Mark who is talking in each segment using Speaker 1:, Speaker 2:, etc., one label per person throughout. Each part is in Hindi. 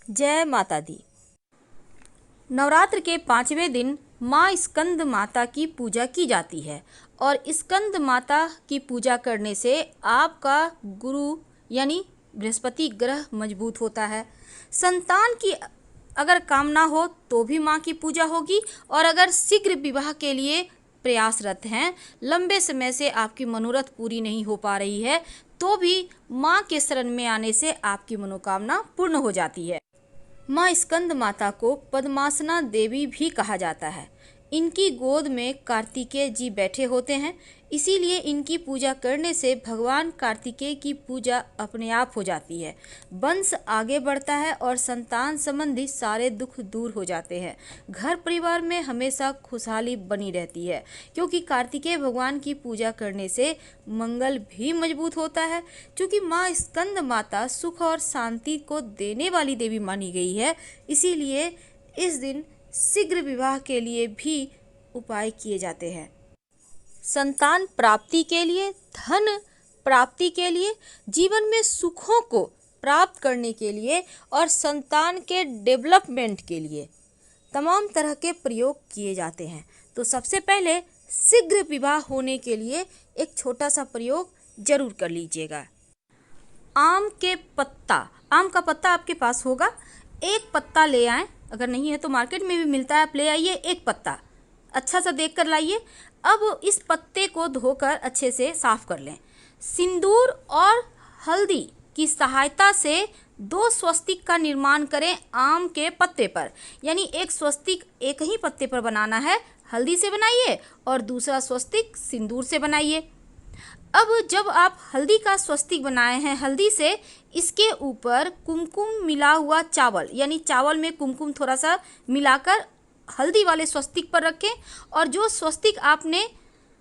Speaker 1: जय माता दी। नवरात्र के 5वें दिन माँ स्कंद माता की पूजा की जाती है और स्कंद माता की पूजा करने से आपका गुरु यानी बृहस्पति ग्रह मजबूत होता है। संतान की अगर कामना हो तो भी माँ की पूजा होगी और अगर शीघ्र विवाह के लिए प्रयासरत हैं, लंबे समय से आपकी मनोरथ पूरी नहीं हो पा रही है, तो भी माँ के शरण में आने से आपकी मनोकामना पूर्ण हो जाती है। माँ स्कंद माता को पद्मासना देवी भी कहा जाता है। इनकी गोद में कार्तिकेय जी बैठे होते हैं, इसीलिए इनकी पूजा करने से भगवान कार्तिकेय की पूजा अपने आप हो जाती है। वंश आगे बढ़ता है और संतान संबंधी सारे दुख दूर हो जाते हैं। घर परिवार में हमेशा खुशहाली बनी रहती है, क्योंकि कार्तिकेय भगवान की पूजा करने से मंगल भी मजबूत होता है। क्योंकि माँ स्कंद माता सुख और शांति को देने वाली देवी मानी गई है, इसीलिए इस दिन शीघ्र विवाह के लिए भी उपाय किए जाते हैं। संतान प्राप्ति के लिए, धन प्राप्ति के लिए, जीवन में सुखों को प्राप्त करने के लिए और संतान के डेवलपमेंट के लिए तमाम तरह के प्रयोग किए जाते हैं। तो सबसे पहले शीघ्र विवाह होने के लिए एक छोटा सा प्रयोग जरूर कर लीजिएगा। आम का पत्ता आपके पास होगा, एक पत्ता ले आएं। अगर नहीं है तो मार्केट में भी मिलता है, आप ले आइए। एक पत्ता अच्छा सा देख कर लाइए। अब इस पत्ते को धोकर अच्छे से साफ कर लें। सिंदूर और हल्दी की सहायता से 2 स्वस्तिक का निर्माण करें आम के पत्ते पर। यानी एक स्वस्तिक एक ही पत्ते पर बनाना है, हल्दी से बनाइए और दूसरा स्वस्तिक सिंदूर से बनाइए। अब जब आप हल्दी का स्वस्तिक बनाए हैं हल्दी से, इसके ऊपर कुमकुम मिला हुआ चावल, यानी चावल में कुमकुम थोड़ा सा मिलाकर हल्दी वाले स्वस्तिक पर रखें और जो स्वस्तिक आपने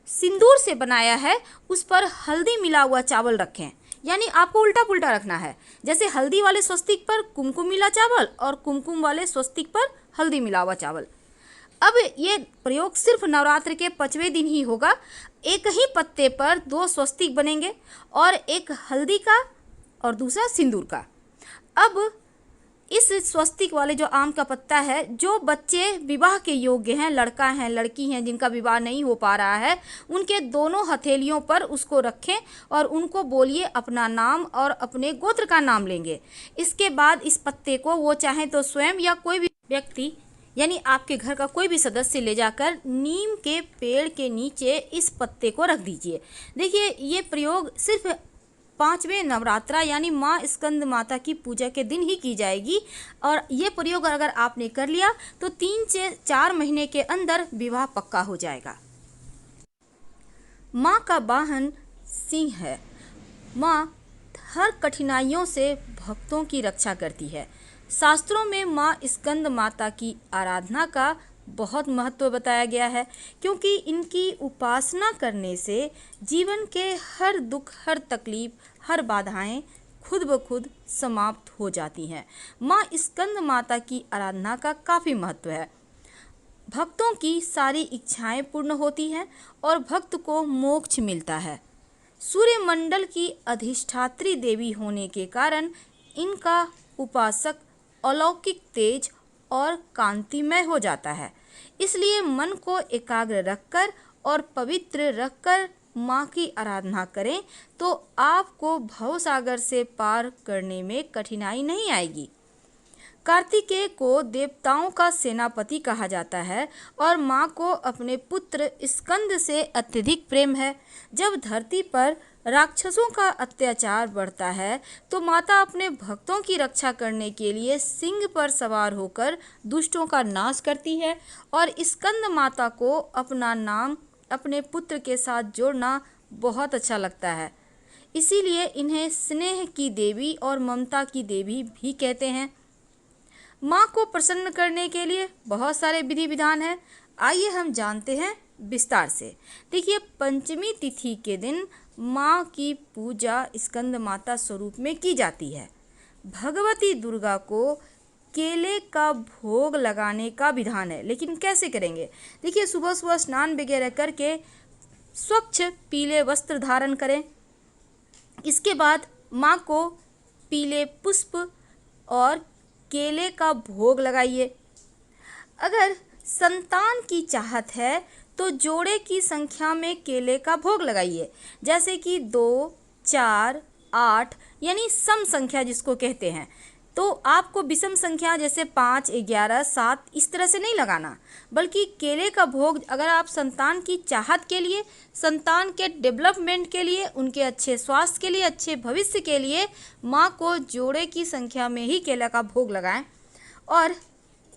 Speaker 1: सिंदूर से बनाया है उस पर हल्दी मिला हुआ चावल रखें। यानी आपको उल्टा पुल्टा रखना है, जैसे हल्दी वाले स्वस्तिक पर कुमकुम मिला चावल और कुमकुम वाले स्वस्तिक पर हल्दी मिला हुआ चावल। अब ये प्रयोग सिर्फ नवरात्र के 5वें दिन ही होगा। एक ही पत्ते पर 2 स्वस्तिक बनेंगे और एक हल्दी का और दूसरा सिंदूर का। अब इस स्वस्तिक वाले जो आम का पत्ता है, जो बच्चे विवाह के योग्य हैं, लड़का हैं लड़की हैं जिनका विवाह नहीं हो पा रहा है, उनके दोनों हथेलियों पर उसको रखें और उनको बोलिए अपना नाम और अपने गोत्र का नाम लेंगे। इसके बाद इस पत्ते को वो चाहे तो स्वयं या कोई भी व्यक्ति यानी आपके घर का कोई भी सदस्य ले जाकर नीम के पेड़ के नीचे इस पत्ते को रख दीजिए। देखिए, ये प्रयोग सिर्फ 5वें नवरात्रा यानी माँ स्कंद माता की पूजा के दिन ही की जाएगी और ये प्रयोग अगर आपने कर लिया तो 3 से 4 महीने के अंदर विवाह पक्का हो जाएगा। माँ का वाहन सिंह है। माँ हर कठिनाइयों से भक्तों की रक्षा करती है। शास्त्रों में माँ स्कंद माता की आराधना का बहुत महत्व बताया गया है, क्योंकि इनकी उपासना करने से जीवन के हर दुख, हर तकलीफ, हर बाधाएं खुद ब खुद समाप्त हो जाती हैं। माँ स्कंद माता की आराधना का काफ़ी महत्व है। भक्तों की सारी इच्छाएं पूर्ण होती हैं और भक्त को मोक्ष मिलता है। सूर्यमंडल की अधिष्ठात्री देवी होने के कारण इनका उपासक अलौकिक तेज और कांतिमय हो जाता है। इसलिए मन को एकाग्र रखकर और पवित्र रखकर माँ की आराधना करें तो आपको भवसागर से पार करने में कठिनाई नहीं आएगी। कार्तिकेय को देवताओं का सेनापति कहा जाता है और माँ को अपने पुत्र स्कंद से अत्यधिक प्रेम है। जब धरती पर राक्षसों का अत्याचार बढ़ता है तो माता अपने भक्तों की रक्षा करने के लिए सिंह पर सवार होकर दुष्टों का नाश करती है और स्कंद माता को अपना नाम अपने पुत्र के साथ जोड़ना बहुत अच्छा लगता है। इसीलिए इन्हें स्नेह की देवी और ममता की देवी भी कहते हैं। माँ को प्रसन्न करने के लिए बहुत सारे विधि विधान हैं। आइए हम जानते हैं विस्तार से। देखिए, पंचमी तिथि के दिन माँ की पूजा स्कंद माता स्वरूप में की जाती है। भगवती दुर्गा को केले का भोग लगाने का विधान है, लेकिन कैसे करेंगे? देखिए, सुबह सुबह स्नान वगैरह करके स्वच्छ पीले वस्त्र धारण करें। इसके बाद माँ को पीले पुष्प और केले का भोग लगाइए। अगर संतान की चाहत है तो जोड़े की संख्या में केले का भोग लगाइए, जैसे कि 2, 4, 8 यानी सम संख्या जिसको कहते हैं। तो आपको विषम संख्या जैसे 5, 11, 7 इस तरह से नहीं लगाना, बल्कि केले का भोग अगर आप संतान की चाहत के लिए, संतान के डेवलपमेंट के लिए, उनके अच्छे स्वास्थ्य के लिए, अच्छे भविष्य के लिए माँ को जोड़े की संख्या में ही केला का भोग लगाएं और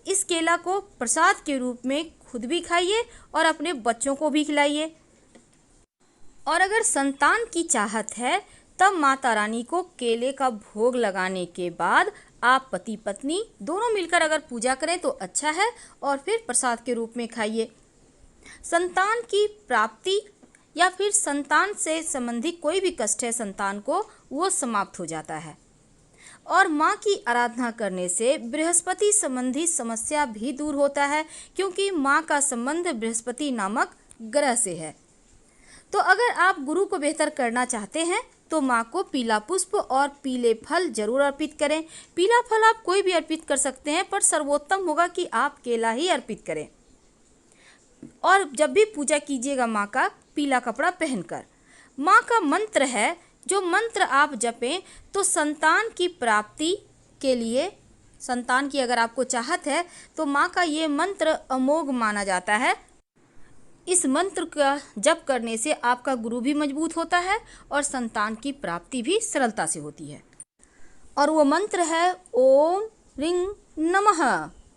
Speaker 1: इस केला को प्रसाद के रूप में खुद भी खाइए और अपने बच्चों को भी खिलाइए। और अगर संतान की चाहत है तब माता रानी को केले का भोग लगाने के बाद आप पति पत्नी दोनों मिलकर अगर पूजा करें तो अच्छा है और फिर प्रसाद के रूप में खाइए। संतान की प्राप्ति या फिर संतान से संबंधित कोई भी कष्ट है संतान को, वो समाप्त हो जाता है। और माँ की आराधना करने से बृहस्पति संबंधी समस्या भी दूर होता है, क्योंकि माँ का संबंध बृहस्पति नामक ग्रह से है। तो अगर आप गुरु को बेहतर करना चाहते हैं तो माँ को पीला पुष्प और पीले फल जरूर अर्पित करें। पीला फल आप कोई भी अर्पित कर सकते हैं, पर सर्वोत्तम होगा कि आप केला ही अर्पित करें। और जब भी पूजा कीजिएगा माँ का, पीला कपड़ा पहनकर। माँ का मंत्र है, जो मंत्र आप जपें तो संतान की प्राप्ति के लिए, संतान की अगर आपको चाहत है तो माँ का ये मंत्र अमोघ माना जाता है। इस मंत्र का जप करने से आपका गुरु भी मजबूत होता है और संतान की प्राप्ति भी सरलता से होती है। और वो मंत्र है ओम ह्रीं नमः,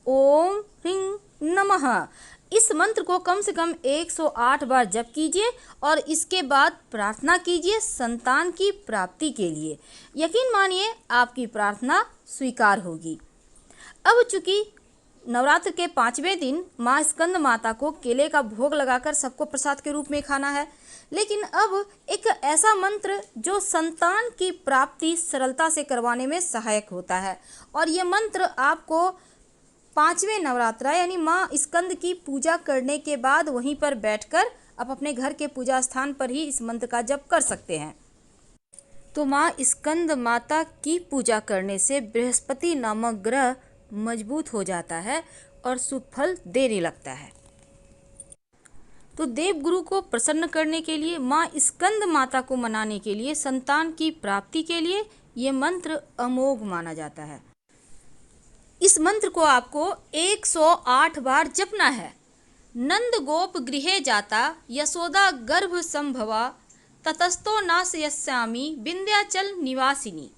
Speaker 1: ओम ह्रीं नमः। इस मंत्र को कम से कम 108 बार जप कीजिए और इसके बाद प्रार्थना कीजिए संतान की प्राप्ति के लिए। यकीन मानिए आपकी प्रार्थना स्वीकार होगी। अब चूंकि नवरात्र के 5वें दिन माँ स्कंद माता को केले का भोग लगाकर सबको प्रसाद के रूप में खाना है, लेकिन अब एक ऐसा मंत्र जो संतान की प्राप्ति सरलता से करवाने में सहायक होता है। और ये मंत्र आपको 5वें नवरात्रा यानी माँ स्कंद की पूजा करने के बाद वहीं पर बैठकर आप अपने घर के पूजा स्थान पर ही इस मंत्र का जप कर सकते हैं। तो माँ स्कंद माता की पूजा करने से बृहस्पति नामक ग्रह मजबूत हो जाता है और शुभ फल देने लगता है। तो देवगुरु को प्रसन्न करने के लिए, माँ स्कंद माता को मनाने के लिए, संतान की प्राप्ति के लिए ये मंत्र अमोघ माना जाता है। इस मंत्र को आपको 108 बार जपना है। नंद गोप गृहे जाता यशोदा गर्भ संभवा ततस्तो नाशयस्यामि विंध्याचल निवासिनी।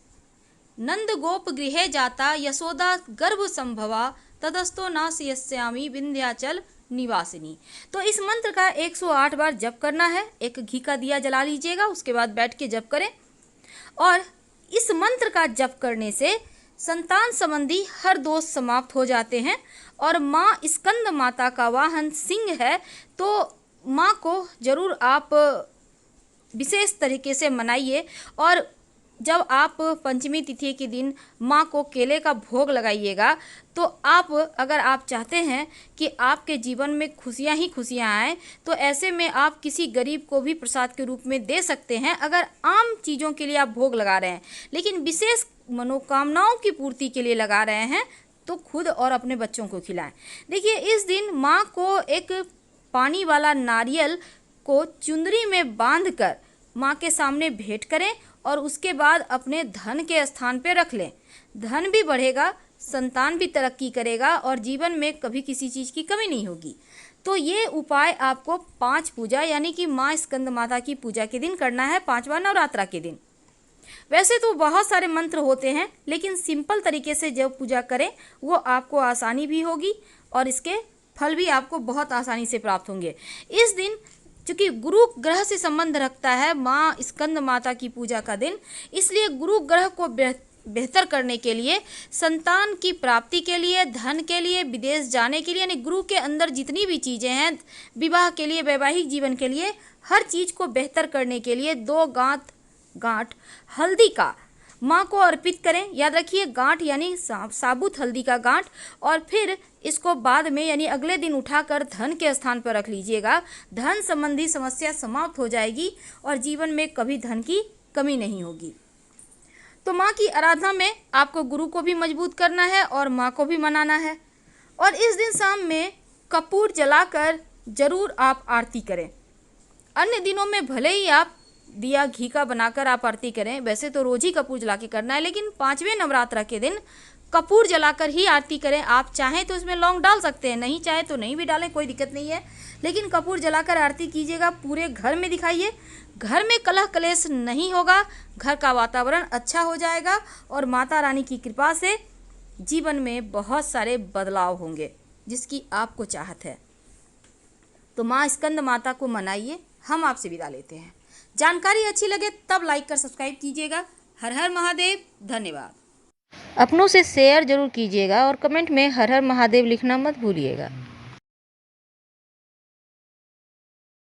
Speaker 1: नंद गोप गृहे जाता यशोदा गर्भ संभवा ततस्तो नाशयस्यामि विंध्याचल निवासिनी। तो इस मंत्र का 108 बार जप करना है। एक घी का दिया जला लीजिएगा, उसके बाद बैठ के जप करें। और इस मंत्र का जप करने से संतान संबंधी हर दोष समाप्त हो जाते हैं। और माँ स्कंद माता का वाहन सिंह है, तो माँ को जरूर आप विशेष तरीके से मनाइए। और जब आप पंचमी तिथि के दिन माँ को केले का भोग लगाइएगा तो आप, अगर आप चाहते हैं कि आपके जीवन में खुशियाँ ही खुशियाँ आएँ, तो ऐसे में आप किसी गरीब को भी प्रसाद के रूप में दे सकते हैं। अगर आम चीज़ों के लिए आप भोग लगा रहे हैं लेकिन विशेष मनोकामनाओं की पूर्ति के लिए लगा रहे हैं, तो खुद और अपने बच्चों को खिलाएं। देखिए, इस दिन माँ को एक पानी वाला नारियल को चुंदरी में बांधकर माँ के सामने भेंट करें और उसके बाद अपने धन के स्थान पे रख लें। धन भी बढ़ेगा, संतान भी तरक्की करेगा और जीवन में कभी किसी चीज़ की कमी नहीं होगी। तो ये उपाय आपको 5 पूजा यानी कि माँ स्कंद माता की पूजा के दिन करना है, 5वां नवरात्रा के दिन। वैसे तो बहुत सारे मंत्र होते हैं, लेकिन सिंपल तरीके से जब पूजा करें वो आपको आसानी भी होगी और इसके फल भी आपको बहुत आसानी से प्राप्त होंगे। इस दिन चूँकि गुरु ग्रह से संबंध रखता है माँ स्कंद माता की पूजा का दिन, इसलिए गुरु ग्रह को बेहतर करने के लिए, संतान की प्राप्ति के लिए, धन के लिए, विदेश जाने के लिए, यानी गुरु के अंदर जितनी भी चीज़ें हैं, विवाह के लिए, वैवाहिक जीवन के लिए, हर चीज़ को बेहतर करने के लिए 2 गांठ हल्दी का माँ को अर्पित करें। याद रखिए, गांठ यानी साबुत हल्दी का गांठ। और फिर इसको बाद में यानी अगले दिन उठाकर धन के स्थान पर रख लीजिएगा। धन संबंधी समस्या समाप्त हो जाएगी और जीवन में कभी धन की कमी नहीं होगी। तो माँ की आराधना में आपको गुरु को भी मजबूत करना है और माँ को भी मनाना है। और इस दिन शाम में कपूर जलाकर जरूर आप आरती करें। अन्य दिनों में भले ही आप दिया घी का बनाकर आप आरती करें, वैसे तो रोज ही कपूर जला के करना है, लेकिन 5वें नवरात्र के दिन कपूर जलाकर ही आरती करें। आप चाहें तो इसमें लौंग डाल सकते हैं, नहीं चाहे तो नहीं भी डालें, कोई दिक्कत नहीं है, लेकिन कपूर जलाकर आरती कीजिएगा। पूरे घर में दिखाइए, घर में कलह कलेश नहीं होगा, घर का वातावरण अच्छा हो जाएगा और माता रानी की कृपा से जीवन में बहुत सारे बदलाव होंगे जिसकी आपको चाहत है। तो माँ स्कंद माता को मनाइए। हम आपसे विदा लेते हैं। जानकारी अच्छी लगे तब लाइक कर सब्सक्राइब कीजिएगा। हर हर महादेव। धन्यवाद। अपनों से शेयर जरूर कीजिएगा और कमेंट में हर हर महादेव लिखना मत भूलिएगा।